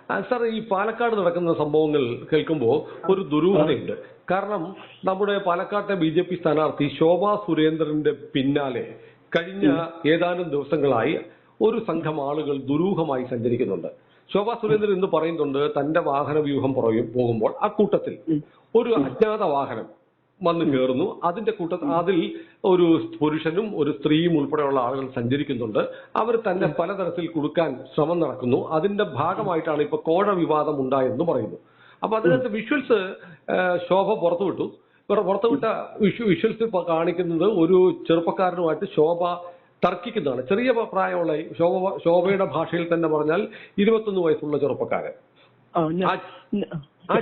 Sir, ഈ പാലക്കാട് നടക്കുന്ന സംഭവങ്ങൾ കേൾക്കുമ്പോൾ ഒരു ദുരൂഹതയുണ്ട്. കാരണം നമ്മുടെ പാലക്കാട്ടെ BJP സ്ഥാനാർത്ഥി ശോഭാ സുരേന്ദ്രന്റെ പിന്നാലെ കഴിഞ്ഞ ഏതാനും ദിവസങ്ങളായി ഒരു സംഘം ആളുകൾ ദുരൂഹമായി സഞ്ചരിക്കുന്നുണ്ട്. ശോഭാ സുരേന്ദ്രൻ എന്ന് പറയുന്നുണ്ട് തന്റെ വാഹന വ്യൂഹം പോകുമ്പോൾ ആ കൂട്ടത്തിൽ ഒരു അജ്ഞാത വാഹനം വന്ന് കയറുന്നു. അതിന്റെ കൂട്ടത്തിൽ അതിൽ ഒരു പുരുഷനും ഒരു സ്ത്രീയും ഉൾപ്പെടെയുള്ള ആളുകൾ സഞ്ചരിക്കുന്നുണ്ട്. അവർ തന്നെ പലതരത്തിൽ കൊടുക്കാൻ ശ്രമം നടക്കുന്നു. അതിന്റെ ഭാഗമായിട്ടാണ് ഇപ്പൊ കോഴ വിവാദം ഉണ്ടായെന്ന് പറയുന്നു. അപ്പൊ അതിനകത്ത് വിഷ്വൽസ് ശോഭ പുറത്തുവിട്ടു. പുറത്തുവിട്ട വിഷ്വൽസ് കാണിക്കുന്നത് ഒരു ചെറുപ്പക്കാരനുമായിട്ട് ശോഭ തർക്കിക്കുന്നതാണ്. ചെറിയ പ്രായമുള്ള ശോഭയുടെ ഭാഷയിൽ തന്നെ പറഞ്ഞാൽ 21 വയസ്സുള്ള ചെറുപ്പക്കാരൻ. ആ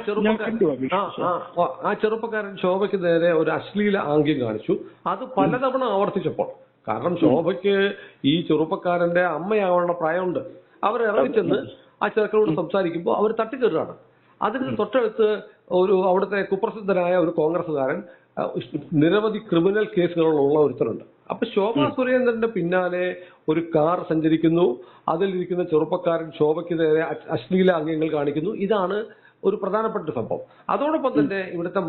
ചെറുപ്പക്കാരൻ ശോഭയ്ക്ക് നേരെ ഒരു അശ്ലീല ആംഗ്യം കാണിച്ചു. അത് പലതവണ ആവർത്തിച്ചപ്പോൾ, കാരണം ശോഭയ്ക്ക് ഈ ചെറുപ്പക്കാരന്റെ അമ്മയാവാനുള്ള പ്രായമുണ്ട്, അവർ ഇറങ്ങിച്ചെന്ന് ആ ചെറുക്കനോട് സംസാരിക്കുമ്പോൾ അവർ തട്ടിക്കയറുകയാണ്. അതിന് തൊട്ടടുത്ത് അവിടുത്തെ കുപ്രസിദ്ധനായ ഒരു കോൺഗ്രസ്സുകാരൻ നിരവധി ക്രിമിനൽ കേസുകളുള്ള ഒരുത്തരുണ്ട്. അപ്പൊ ശോഭാ സുരേന്ദ്രന്റെ പിന്നാലെ ഒരു കാർ സഞ്ചരിക്കുന്നു. അതിലിരിക്കുന്ന ചെറുപ്പക്കാരൻ ശോഭയ്ക്ക് നേരെ അശ്ലീല ആംഗ്യങ്ങൾ കാണിക്കുന്നു. ഇതാണ് ഒരു പ്രധാനപ്പെട്ട സംഭവം. അതോടൊപ്പം തന്നെ ഇവിടുത്തെ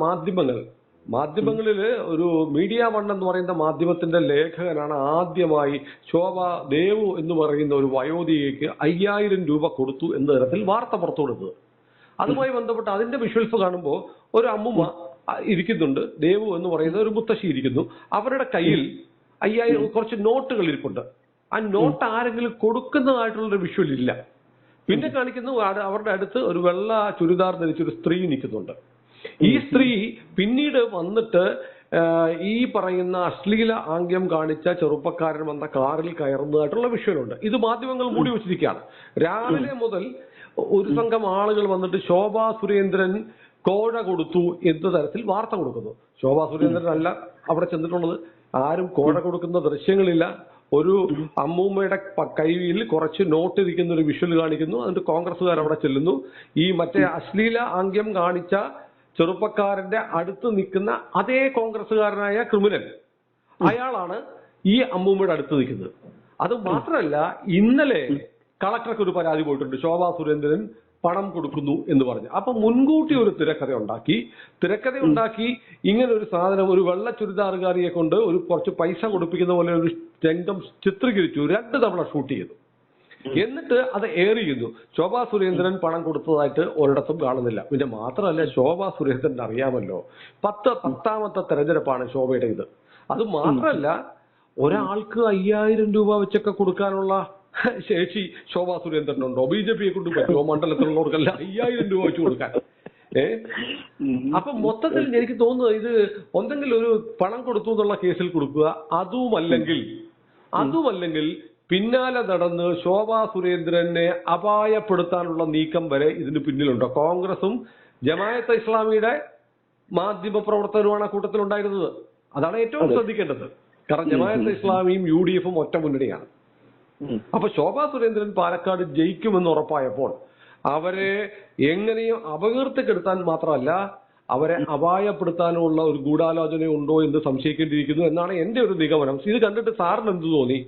മാധ്യമങ്ങളിൽ ഒരു മീഡിയ വൺ എന്ന് പറയുന്ന മാധ്യമത്തിന്റെ ലേഖകനാണ് ആദ്യമായി ശോഭ ദേവു എന്ന് പറയുന്ന ഒരു വയോധികയ്ക്ക് 5000 രൂപ കൊടുത്തു എന്ന തരത്തിൽ വാർത്ത പുറത്തുവിടുന്നത്. അതുമായി ബന്ധപ്പെട്ട് അതിന്റെ വിഷ്വൽസ് കാണുമ്പോൾ ഒരു അമ്മുമ്മ ഇരിക്കുന്നുണ്ട്, ദേവു എന്ന് പറയുന്ന ഒരു മുത്തശ്ശി ഇരിക്കുന്നു. അവരുടെ കയ്യിൽ 5000 കുറച്ച് നോട്ടുകൾ ഇരിപ്പുണ്ട്. ആ നോട്ട് ആരെങ്കിലും കൊടുക്കുന്നതായിട്ടുള്ളൊരു വിഷ്വൽ ഇല്ല. പിന്നെ കാണിക്കുന്നു അവരുടെ അടുത്ത് ഒരു വെള്ള ചുരിദാർ ധരിച്ചൊരു സ്ത്രീ നിൽക്കുന്നുണ്ട്. ഈ സ്ത്രീ പിന്നീട് വന്നിട്ട് ഈ പറയുന്ന അശ്ലീല ആംഗ്യം കാണിച്ച ചെറുപ്പക്കാരൻ വന്ന കാറിൽ കയറുന്നതായിട്ടുള്ള വിഷ്വലുണ്ട്. ഇത് മാധ്യമങ്ങൾ മൂടി വെച്ചിരിക്കുകയാണ്. രാവിലെ മുതൽ ഒരു സംഘം ആളുകൾ വന്നിട്ട് ശോഭാ സുരേന്ദ്രൻ കോഴ കൊടുത്തു എന്ന തരത്തിൽ വാർത്ത കൊടുക്കുന്നു. ശോഭാ സുരേന്ദ്രൻ അല്ല അവിടെ ചെന്നിട്ടുള്ളത്. ആരും കോഴ കൊടുക്കുന്ന ദൃശ്യങ്ങളില്ല. ഒരു അമ്മൂമ്മയുടെ കൈയിൽ കുറച്ച് നോട്ട് ഇരിക്കുന്ന ഒരു വിഷ്വൽ കാണിക്കുന്നു. എന്നിട്ട് കോൺഗ്രസ്സുകാർ അവിടെ ചെല്ലുന്നു. ഈ മറ്റേ അശ്ലീല ആംഗ്യം കാണിച്ച ചെറുപ്പക്കാരന്റെ അടുത്ത് നിൽക്കുന്ന അതേ കോൺഗ്രസ്സുകാരനായ ക്രിമിനൽ അയാളാണ് ഈ അമ്മൂമ്മയുടെ അടുത്ത് നിൽക്കുന്നത്. അത് മാത്രമല്ല, ഇന്നലെ കളക്ടർക്ക് ഒരു പരാതി പോയിട്ടുണ്ട്, ശോഭാ സുരേന്ദ്രൻ പണം കൊടുക്കുന്നു എന്ന് പറഞ്ഞു. അപ്പൊ മുൻകൂട്ടി ഒരു തിരക്കഥ ഉണ്ടാക്കി ഇങ്ങനെ ഒരു സാധനം, ഒരു വെള്ള ചുരിദാറുകാരിയെ കൊണ്ട് ഒരു കുറച്ച് പൈസ കൊടുപ്പിക്കുന്ന പോലെ ഒരു രംഗം ചിത്രീകരിച്ചു. 2 തവണ ഷൂട്ട് ചെയ്തു. എന്നിട്ട് അത് എയർ ചെയ്യുന്നു. ശോഭാ സുരേന്ദ്രൻ പണം കൊടുത്തതായിട്ട് ഒരിടത്തും കാണുന്നില്ല. പിന്നെ മാത്രമല്ല, ശോഭാ സുരേന്ദ്രൻ അറിയാമല്ലോ, 10ാമത്തെ തെരഞ്ഞെടുപ്പാണ് ശോഭയുടെ ഇത്. അത് മാത്രമല്ല, ഒരാൾക്ക് 5000 രൂപ വെച്ചൊക്കെ കൊടുക്കാനുള്ള ശേഷി ശോഭാ സുരേന്ദ്രനുണ്ടോ? BJPയെ കൊണ്ട് പറ്റുമോ മണ്ഡലത്തിലുള്ളവർക്കല്ല 5000 രൂപ വെച്ച് കൊടുക്കാൻ? അപ്പൊ മൊത്തത്തിൽ എനിക്ക് തോന്നുന്നത് ഇത് ഒന്നെങ്കിൽ ഒരു പണം കൊടുത്തു എന്നുള്ള കേസിൽ കൊടുക്കുക, അതുമല്ലെങ്കിൽ പിന്നാലെ നടന്ന് ശോഭാ സുരേന്ദ്രനെ അപായപ്പെടുത്താനുള്ള നീക്കം വരെ ഇതിന് പിന്നിലുണ്ടോ? കോൺഗ്രസും ജമാഅത്തെ ഇസ്ലാമിയുടെ മാധ്യമ പ്രവർത്തകരുമാണ് ആ കൂട്ടത്തിലുണ്ടായിരുന്നത്. അതാണ് ഏറ്റവും ശ്രദ്ധിക്കേണ്ടത്. കാരണം ജമാഅത്തെ ഇസ്ലാമിയും UDFും ഒറ്റ മുന്നണിയാണ്. അപ്പൊ ശോഭാ സുരേന്ദ്രൻ പാലക്കാട് ജയിക്കുമെന്ന് ഉറപ്പായപ്പോൾ അവരെ എങ്ങനെയും അപകീർത്തിക്കെടുത്താൻ മാത്രമല്ല, അവരെ അപായപ്പെടുത്താനുള്ള ഒരു ഗൂഢാലോചന ഉണ്ടോ എന്ന് സംശയിക്കേണ്ടിയിരിക്കുന്നു എന്നാണ് എന്റെ ഒരു നിഗമനം. ഇത് കണ്ടിട്ട് സാറിന് എന്ത് തോന്നി?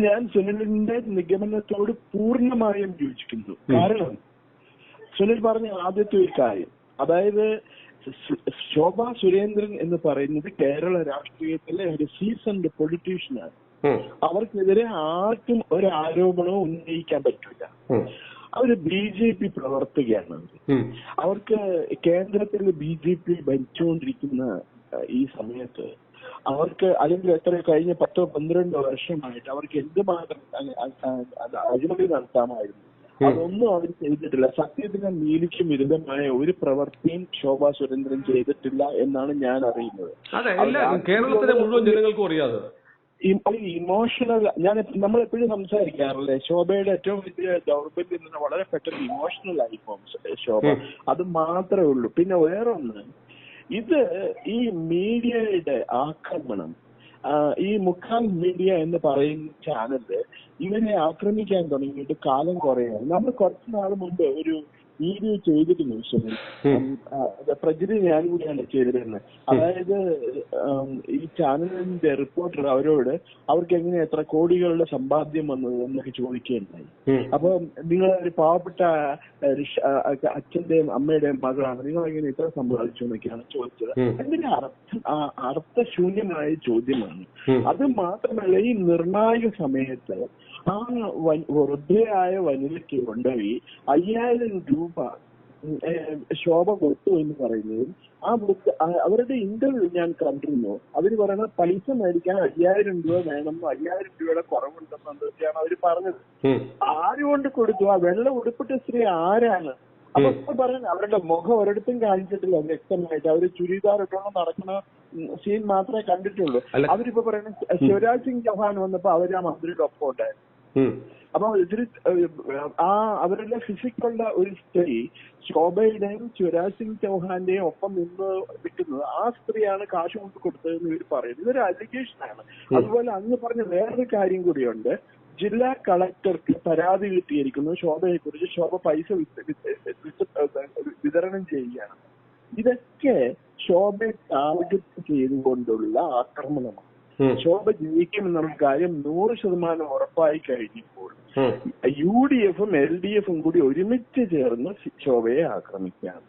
ഞാൻ സുനിലിന്റെ നിഗമനത്തോട് പൂർണ്ണമായും യോജിക്കുന്നു. കാരണം സുനിൽ പറഞ്ഞ ആദ്യത്തെ ഒരു കാര്യം, അതായത് ശോഭാ സുരേന്ദ്രൻ എന്ന് പറയുന്നത് കേരള രാഷ്ട്രീയത്തിലെ ഒരു സീസൺഡ് പൊളിറ്റീഷ്യനാണ്. അവർക്കെതിരെ ആർക്കും ഒരു ആരോപണവും ഉന്നയിക്കാൻ പറ്റില്ല. അവര് BJP പ്രവർത്തകയാണ്. അവർക്ക് കേന്ദ്രത്തിൽ BJP ഭരിച്ചുകൊണ്ടിരിക്കുന്ന ഈ സമയത്ത് അവർക്ക് അല്ലെങ്കിൽ കഴിഞ്ഞ 10-12 വർഷമായിട്ട് അവർക്ക് എന്തുമാത്രം അഴിമതി നടത്താമായിരുന്നു. അതൊന്നും അവർ ചെയ്തിട്ടില്ല. സത്യത്തിന് നീതിക്ക് വിരുദ്ധമായ ഒരു പ്രവൃത്തിയും ശോഭാ സുരേന്ദ്രൻ ചെയ്തിട്ടില്ല എന്നാണ് ഞാൻ അറിയുന്നത്. കേരളത്തിലെ മുഴുവൻ ജനങ്ങൾക്കും അറിയാതെ ഇമോഷണൽ നമ്മളെപ്പോഴും സംസാരിക്കാറില്ലേ, ശോഭയുടെ ഏറ്റവും വലിയ ദൗർബല്യം എന്ന് വളരെ പെട്ടെന്ന് ഇമോഷണൽ ആയി പോകും ശോഭ. അത് മാത്രമേ ഉള്ളൂ. പിന്നെ വേറൊന്ന്, ഇത് ഈ മീഡിയയുടെ ആക്രമണം, ഈ മുഖാൽ മീഡിയ എന്ന് പറയുന്ന ചാനല് ഇവരെ ആക്രമിക്കാൻ തുടങ്ങിയിട്ട് കാലം കുറയാണ്. നമ്മൾ കുറച്ചു നാൾ മുമ്പ് ഒരു വീഡിയോ ചെയ്തിരുന്നു സുനിൽ. പ്രജിന് ഞാൻ കൂടിയാണ് ചെയ്തിരുന്നത്. അതായത് ഈ ചാനലിന്റെ റിപ്പോർട്ടർ അവരോട് അവർക്ക് എങ്ങനെ എത്ര കോടികളുടെ സമ്പാദ്യം വന്നത് എന്നൊക്കെ ചോദിക്കുകയുണ്ടായി. അപ്പൊ നിങ്ങൾ ഒരു പാവപ്പെട്ട അച്ഛന്റെയും അമ്മയുടെയും മകളാണ്, നിങ്ങൾ എങ്ങനെ ഇത്ര സമ്പാദിച്ചു എന്നൊക്കെയാണ് ചോദിച്ചത്. അതിന്റെ അർത്ഥശൂന്യമായ ചോദ്യമാണ്. അത് മാത്രമല്ല, ഈ നിർണായക സമയത്ത് ആ വൃദ്ധയായ വനിതയ്ക്ക് കൊണ്ടുപോയി 5000 രൂപ ശോഭ കൊടുത്തു എന്ന് പറയുന്നതും അവരുടെ ഇന്റർവ്യൂ ഞാൻ കണ്ടിരുന്നു. അവര് പറയുന്നത് പൈസ മേടിക്കാൻ 5000 രൂപ വേണമെന്നോ 5000 രൂപയുടെ കുറവുണ്ടെന്നൊക്കെയാണ് അവര് പറഞ്ഞത്. ആരുകൊണ്ട് കൊടുത്തു? ആ വെള്ള ഉടുപ്പിട്ട സ്ത്രീ ആരാണ്? അപ്പൊ പറയുന്നത് അവരുടെ മുഖം ഒരിടത്തും കാണിച്ചിട്ടില്ല വ്യക്തമായിട്ട്. അവര് ചുരിദാർ ഇട്ടോണ്ട് നടക്കുന്ന സീൻ മാത്രമേ കണ്ടിട്ടുള്ളൂ. അവരിപ്പോ പറയുന്നത് ശിവരാജ് സിംഗ് ചൗഹാൻ വന്നപ്പോ അവര് ആ മന്ത്രിയുടെ ഒപ്പം ഉണ്ടായിരുന്നു. അപ്പൊ ഇതിൽ അവരുടെ ഫിസിക്കുള്ള ഒരു സ്ത്രീ ശോഭയുടെയും ശിവരാജ് സിംഗ് ചൗഹാന്റെയും ഒപ്പം നിന്ന് നിൽക്കുന്നത് ആ സ്ത്രീയാണ് കാശ് കൊണ്ട് കൊടുത്തതെന്ന് ഇവർ പറയുന്നത്. ഇതൊരു അലിഗേഷനാണ്. അതുപോലെ അന്ന് പറഞ്ഞ വേറൊരു കാര്യം കൂടിയുണ്ട്. ജില്ലാ കളക്ടർക്ക് പരാതി കിട്ടിയിരിക്കുന്നു ശോഭയെ കുറിച്ച്. ശോഭ പൈസ വിതരണം ചെയ്യുകയാണ്. ഇതൊക്കെ ശോഭയെ ടാർഗറ്റ് ചെയ്തുകൊണ്ടുള്ള ആക്രമണമാണ്. ശോഭ ജയിക്കുമെന്നുള്ള കാര്യം 100% ഉറപ്പായി കഴിഞ്ഞപ്പോൾ UDF-ഉം LDF-ഉം കൂടി ഒരുമിച്ച് ചേർന്ന് ശോഭയെ ആക്രമിക്കുകയാണ്.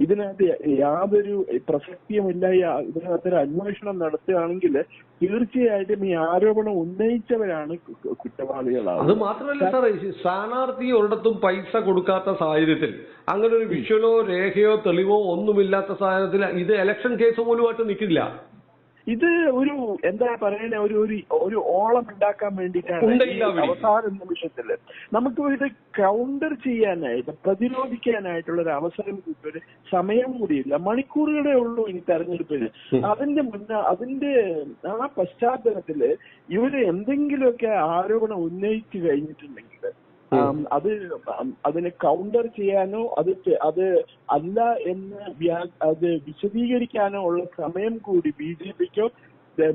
ഇതിനകത്ത് യാതൊരു പ്രസക്തിയുമില്ല. ഇതിനകത്തൊരു അന്വേഷണം നടത്തുകയാണെങ്കിൽ തീർച്ചയായിട്ടും ഈ ആരോപണം ഉന്നയിച്ചവരാണ് കുറ്റവാളികളാണ്. അത് മാത്രമല്ല സാറേ, സ്ഥാനാർത്ഥി ഒരിടത്തും പൈസ കൊടുക്കാത്ത സാഹചര്യത്തിൽ, അങ്ങനെ ഒരു വിഷ്വലോ രേഖയോ തെളിവോ ഒന്നുമില്ലാത്ത സാഹചര്യത്തിൽ ഇത് ഇലക്ഷൻ കേസ് പോലുമായിട്ട് നിൽക്കില്ല. ഇത് ഒരു എന്താ പറയുന്ന ഒരു ഓളം ഉണ്ടാക്കാൻ വേണ്ടിയിട്ടാണ് അവസാന നിമിഷത്തില് നമുക്ക് ഇത് കൗണ്ടർ ചെയ്യാനായിട്ട് പ്രതിരോധിക്കാനായിട്ടുള്ള ഒരു അവസരം കൂടി, സമയം കൂടിയില്ല. മണിക്കൂറുകളേ ഉള്ളൂ ഇനി തെരഞ്ഞെടുപ്പിന്. അതിന്റെ ആ പശ്ചാത്തലത്തില് ഇവര് എന്തെങ്കിലുമൊക്കെ ആരോപണം ഉന്നയിച്ചു കഴിഞ്ഞിട്ടുണ്ടെങ്കിൽ അതിനെ കൗണ്ടർ ചെയ്യാനോ അത് അല്ല എന്ന് അത് വിശദീകരിക്കാനോ ഉള്ള സമയം കൂടി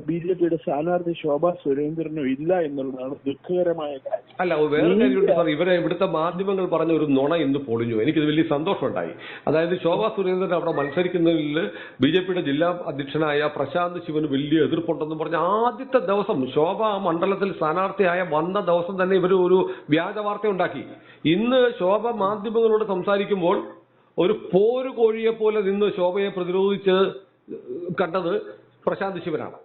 ബിജെപിയുടെ സ്ഥാനാർത്ഥി ശോഭാ സുരേന്ദ്രനും ഇല്ല എന്നുള്ളതാണ് ദുഃഖകരമായ കാര്യം. അല്ല, വേറെ കാര്യമുണ്ട് സാർ. ഇവിടുത്തെ മാധ്യമങ്ങൾ പറഞ്ഞ ഒരു നുണ ഇന്ന് പൊളിഞ്ഞു. എനിക്കിത് വലിയ സന്തോഷമുണ്ടായി. അതായത് ശോഭാ സുരേന്ദ്രൻ അവിടെ മത്സരിക്കുന്നതിൽ ബിജെപിയുടെ ജില്ലാ അധ്യക്ഷനായ പ്രശാന്ത് ശിവന് വലിയ എതിർപ്പുണ്ടെന്ന് പറഞ്ഞ ആദ്യത്തെ ദിവസം ശോഭ ആ മണ്ഡലത്തിൽ സ്ഥാനാർത്ഥിയായ വന്ന ദിവസം തന്നെ ഇവർ ഒരു വ്യാജ വാർത്ത ഉണ്ടാക്കി. ഇന്ന് ശോഭ മാധ്യമങ്ങളോട് സംസാരിക്കുമ്പോൾ ഒരു പോരു കോഴിയെ പോലെ നിന്ന് ശോഭയെ പ്രതിരോധിച്ച് കണ്ടത് പ്രശാന്ത് ശിവനാണ്.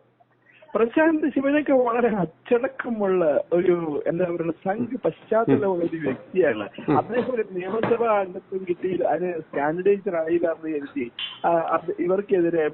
പ്രശാന്ത് ശിവനൊക്കെ വളരെ അച്ചടക്കമുള്ള ഒരു എന്താ പറയുക സംഘ പശ്ചാത്തലമുള്ള ഒരു വ്യക്തിയാണ്. അദ്ദേഹം ഒരു നിയമസഭാ അംഗത്വം കിട്ടി, അതിന് കാൻഡിഡേറ്റർ ആയില്ല എന്ന് കരുതി ഇവർക്കെതിരെ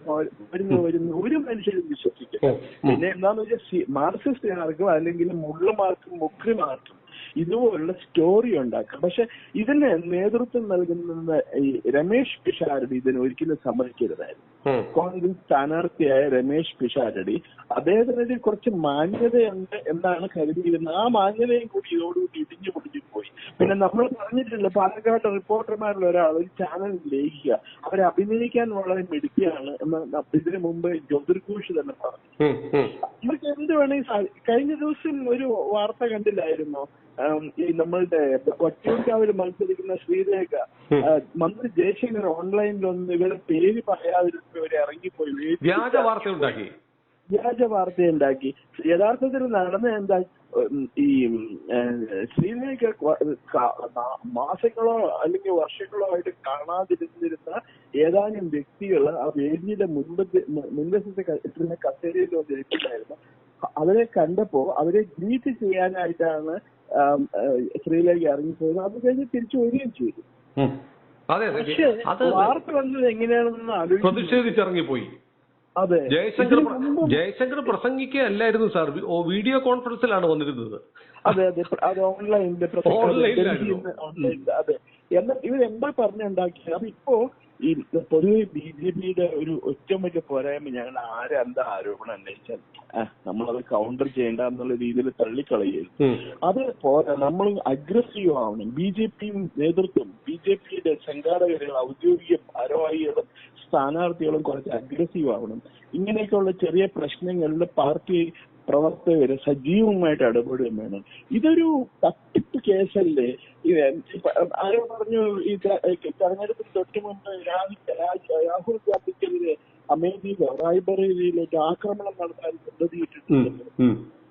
വരുന്ന ഒരു മനുഷ്യരും വിശ്വസിക്കില്ല. പിന്നെ എന്താന്ന് വെച്ചാൽ മാർക്സിസ്റ്റുകാർക്കും അല്ലെങ്കിൽ മുക്രിമാർക്കും ഇതുപോലുള്ള സ്റ്റോറി ഉണ്ടാക്കാം. പക്ഷെ ഇതിന് നേതൃത്വം നൽകുന്ന ഈ രമേശ് പിഷാരടി ഇതിന് ഒരിക്കലും സമ്മതിക്കരുതായിരുന്നു. കോൺഗ്രസ് സ്ഥാനാർത്ഥിയായ രമേശ് പിഷാരടി അദ്ദേഹത്തിന് കുറച്ച് മാന്യതയുണ്ട് എന്നാണ് കരുതിയിരുന്നത്. ആ മാന്യതയും കൂടി ഇതോടുകൂടി ഇടിഞ്ഞു പൊടിഞ്ഞു പോയി. പിന്നെ നമ്മൾ പറഞ്ഞിട്ടുണ്ട്, പാലക്കാട് റിപ്പോർട്ടർമാരിൽ ഒരാൾ ഒരു ചാനൽ ലയിക്കുക, അവരെ അഭിനയിക്കാൻ വളരെ മിടുക്കിയാണ് എന്ന് ഇതിനു മുമ്പ് ജ്യോതിർഘോഷ് തന്നെ പറഞ്ഞു. ഇവർക്ക് എന്ത് വേണമെങ്കിൽ കഴിഞ്ഞ ദിവസം ഒരു വാർത്ത കണ്ടില്ലായിരുന്നോ? ഈ നമ്മളുടെ വട്ടിയൂർക്കാവിൽ മത്സരിക്കുന്ന ശ്രീരേഖ മന്ത്രി ജയശങ്കർ ഓൺലൈനിലൊന്ന് ഇവരുടെ പേര് പറയാതിരുന്ന ഇവരെ ഇറങ്ങിപ്പോയി വ്യാജ വാർത്ത ഉണ്ടാക്കി. യഥാർത്ഥത്തിൽ നടന്ന എന്താ, ഈ ശ്രീരേഖ മാസങ്ങളോ അല്ലെങ്കിൽ വർഷങ്ങളോ ആയിട്ട് കാണാതിരുന്നിരുന്ന ഏതാനും വ്യക്തികൾ ആ വേദിയുടെ മുൻവശത്തെ കസേരയിൽ വന്നിരിക്കുന്നുണ്ടായിരുന്നു. അവരെ കണ്ടപ്പോ അവരെ ഗ്രീറ്റ് ചെയ്യാനായിട്ടാണ് ശ്രീരേഖ ഇറങ്ങിപ്പോയത്. അത് കഴിഞ്ഞ് തിരിച്ചു വരികയും ചെയ്തു. പക്ഷേ വാർത്ത വന്നത് എങ്ങനെയാണെന്ന് പ്രതിഷേധിച്ചിറങ്ങിപ്പോയി. അതെ, ജയശങ്കർ പ്രസംഗിക്കുകയല്ലായിരുന്നു സാർ, വീഡിയോ കോൺഫറൻസിലാണ് വന്നിരുന്നത്. അതെ, അത് ഓൺലൈനിന്റെ അതെ. എന്നാൽ ഇവരെന്താ പറഞ്ഞുണ്ടാക്കിയത്? അതിപ്പോ ഈ പൊതുവെ ബിജെപിയുടെ ഒരു ഏറ്റവും വലിയ പോരായ്മ, ഞങ്ങൾ എന്താ ആരോപണം ഉന്നയിച്ചാൽ നമ്മളത് കൗണ്ടർ ചെയ്യേണ്ട എന്നുള്ള രീതിയിൽ തള്ളിക്കളയായിരുന്നു. അത് പോരാ, നമ്മൾ അഗ്രസീവ് ആവണം. ബിജെപിയും നേതൃത്വം, ബിജെപിയുടെ സംഘാടകരും ഔദ്യോഗിക ഭാരവാഹികളും സ്ഥാനാർത്ഥികളും കുറച്ച് അഗ്രസീവ് ആവണം. ഇങ്ങനെയൊക്കെയുള്ള ചെറിയ പ്രശ്നങ്ങളിൽ പാർട്ടി പ്രവർത്തകര് സജീവമായിട്ട് ഇടപെടുകയും വേണം. ഇതൊരു തട്ടിപ്പ് കേസല്ലേ? ആരോ പറഞ്ഞു ഈ തെരഞ്ഞെടുപ്പിന് തൊട്ട് മുമ്പ് രാഹുൽ ഗാന്ധിക്കെതിരെ അമേഠിയിലോ റായ്ബറേലിയിലേക്ക് ആക്രമണം നടത്താൻ പദ്ധതിയിട്ടിട്ടുണ്ട്.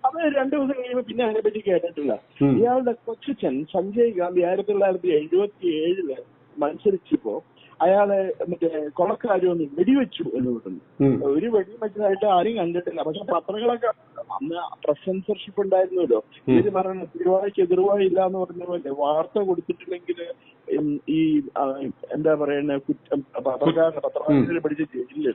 അത് 2 ദിവസം കഴിയുമ്പോൾ പിന്നെ അതിനെപ്പറ്റി കേട്ടിട്ടില്ല. ഇയാളുടെ കൊച്ചച്ഛൻ സഞ്ജയ് ഗാന്ധി 1977 മത്സരിച്ചപ്പോ അയാളെ മറ്റേ കൊളക്കാരൊന്ന് വെടിവെച്ചു എന്ന് പറയുന്നു. ഒരു വെടിവെച്ചതായിട്ട് ആരും കണ്ടിട്ടില്ല. പക്ഷെ പത്രങ്ങളൊക്കെ അന്ന് പ്രസ് സെൻസർഷിപ്പ് ഉണ്ടായിരുന്നല്ലോ. ഇവര് പറയുന്നത് തിരുവായ്ക്ക് എതിർവായി ഇല്ല എന്ന് പറഞ്ഞ പോലെ വാർത്ത കൊടുത്തിട്ടില്ലെങ്കിൽ ഈ എന്താ പറയുന്ന പത്രക്കാരെ പഠിച്ച ജയിലിൽ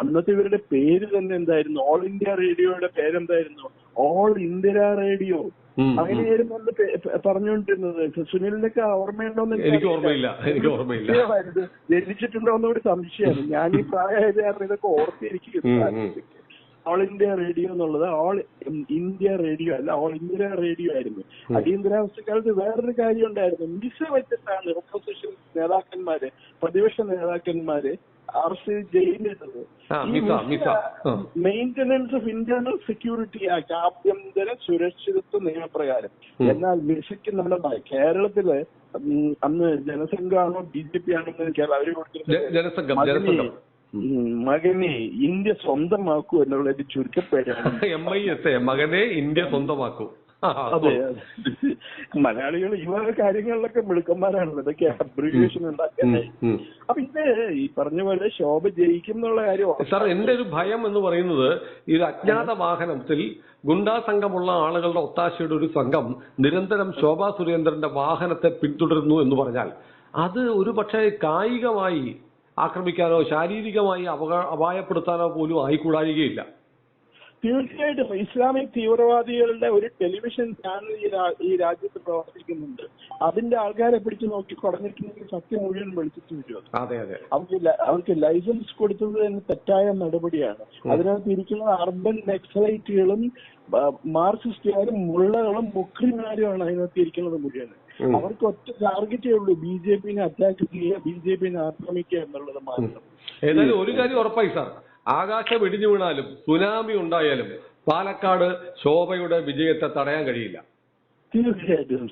അന്നത്തെ ഇവരുടെ പേര് തന്നെ എന്തായിരുന്നു? ഓൾ ഇന്ത്യ റേഡിയോയുടെ പേരെന്തായിരുന്നു? All Indira radio. അങ്ങനെയായിരുന്നു അന്ന് പറഞ്ഞുകൊണ്ടിരുന്നത്. സുനിലിനൊക്കെ ഓർമ്മയുണ്ടോന്ന് എനിക്ക് ഓർമ്മയില്ല. ജനിച്ചിട്ടുണ്ടോന്ന് കൂടി സംശയമാണ്. ഞാൻ ഈ പ്രായമായത് കാരണം ഇതൊക്കെ ഓർത്തിരിക്കും. ഓൾ ഇന്ത്യ റേഡിയോ എന്നുള്ളത് ഓൾ ഇന്ത്യ റേഡിയോ അല്ല, ഓൾ ഇന്ദിര റേഡിയോ ആയിരുന്നു. അടിയന്തരാവസ്ഥക്കാലത്ത് വേറൊരു കാര്യം ഉണ്ടായിരുന്നു. മിസ വെച്ചിട്ടാണ് ഓപ്പോസിഷൻ നേതാക്കന്മാര്, പ്രതിപക്ഷ നേതാക്കന്മാര് അറസ്റ്റ് ചെയ്യേണ്ടത്. Maintenance of internal security act, ആഭ്യന്തര സുരക്ഷിതത്വ നിയമപ്രകാരം. എന്നാൽ മിസയ്ക്ക് നമ്മുടെ കേരളത്തില് അന്ന് ജനസംഘാണോ BJP ആണോ അവര് കൊടുത്തിരുന്നത് മകനെ ഇന്ത്യ സ്വന്തമാക്കൂ എന്നുള്ളത് ചുരുക്കപ്പേരാണ്. MISA, മകനെ ഇന്ത്യ സ്വന്തമാക്കൂ. അതെ, മലയാളികൾ ഈ വക കാര്യങ്ങളിലൊക്കെ മിടുക്കന്മാരാണല്ലോ ഇതൊക്കെ അബ്രിവിയേഷൻ ഉണ്ടാക്കാനായി. അപ്പൊ ഇത് ഈ പറഞ്ഞ പോലെ ശോഭ ജയിക്കും എന്നുള്ള കാര്യം. സാർ, എന്റെ ഒരു ഭയം എന്ന് പറയുന്നത് ഇത് അജ്ഞാത വാഹനത്തിൽ ഗുണ്ടാ സംഘമുള്ള ആളുകളുടെ ഒത്താശയുടെ ഒരു സംഘം നിരന്തരം ശോഭാ സുരേന്ദ്രന്റെ വാഹനത്തെ പിന്തുടരുന്നു എന്ന് പറഞ്ഞാൽ അത് ഒരു പക്ഷേ കായികമായി ആക്രമിക്കാനോ ശാരീരികമായി അപായപ്പെടുത്താനോ പോലും ആയിക്കൂടായികയില്ല. തീർച്ചയായിട്ടും ഇസ്ലാമിക് തീവ്രവാദികളുടെ ഒരു ടെലിവിഷൻ ചാനൽ ഈ രാജ്യത്ത് പ്രവർത്തിക്കുന്നുണ്ട്. അതിന്റെ ആൾക്കാരെ പിടിച്ചു നോക്കി കുറഞ്ഞിട്ടുണ്ടെങ്കിൽ സത്യം മുഴുവൻ വെളിച്ചിട്ട് വരും. അവർക്ക് ലൈസൻസ് കൊടുത്തത് തന്നെ തെറ്റായ നടപടിയാണ്. അതിനകത്ത് ഇരിക്കുന്ന അർബൻ നക്സലൈറ്റുകളും മാർക്സിസ്റ്റുകാരും മുള്ളകളും മുഖ്രിമാരുമാണ് അതിനകത്ത് ഇരിക്കുന്നത് മുഴുവൻ. അവർക്ക് ഒറ്റ ടാർഗറ്റേ ഉള്ളൂ, BJP-നെ അറ്റാക്ക് ചെയ്യുക, BJP-നെ ആക്രമിക്കുക എന്നുള്ളത് മാത്രം. ഏതായാലും ഒരു കാര്യം ഉറപ്പായി സാർ, ആകാശം ഇടിഞ്ഞു വീണാലും സുനാമി ഉണ്ടായാലും പാലക്കാട് ശോഭയുടെ വിജയത്തെ തടയാൻ കഴിയില്ല. തീർച്ചയായിട്ടും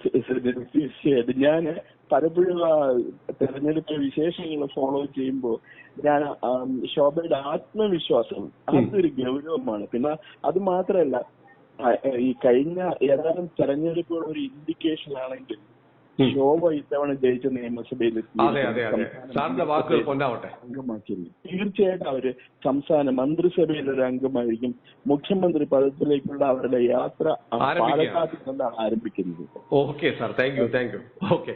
ഞാൻ പലപ്പോഴും തെരഞ്ഞെടുപ്പ് വിശേഷങ്ങൾ ഫോളോ ചെയ്യുമ്പോൾ ഞാൻ ശോഭയുടെ ആത്മവിശ്വാസം അതൊരു ഗൗരവമാണ്. പിന്നെ അത് മാത്രമല്ല, ഈ കഴിഞ്ഞ ഏതാനും തെരഞ്ഞെടുപ്പുകൾ ഒരു ഇൻഡിക്കേഷൻ ആണെങ്കിൽ ശോഭ ഇത്തവണ ജയിച്ച നിയമസഭയിൽ അംഗമാക്കിയിരുന്നു. തീർച്ചയായിട്ടും അവര് സംസ്ഥാന മന്ത്രിസഭയിൽ ഒരു അംഗമായിരിക്കും. മുഖ്യമന്ത്രി പദത്തിലേക്കുള്ള അവരുടെ യാത്ര പാലക്കാട് കൊണ്ടാണ് ആരംഭിക്കുന്നത്. Okay sir, thank you. Okay.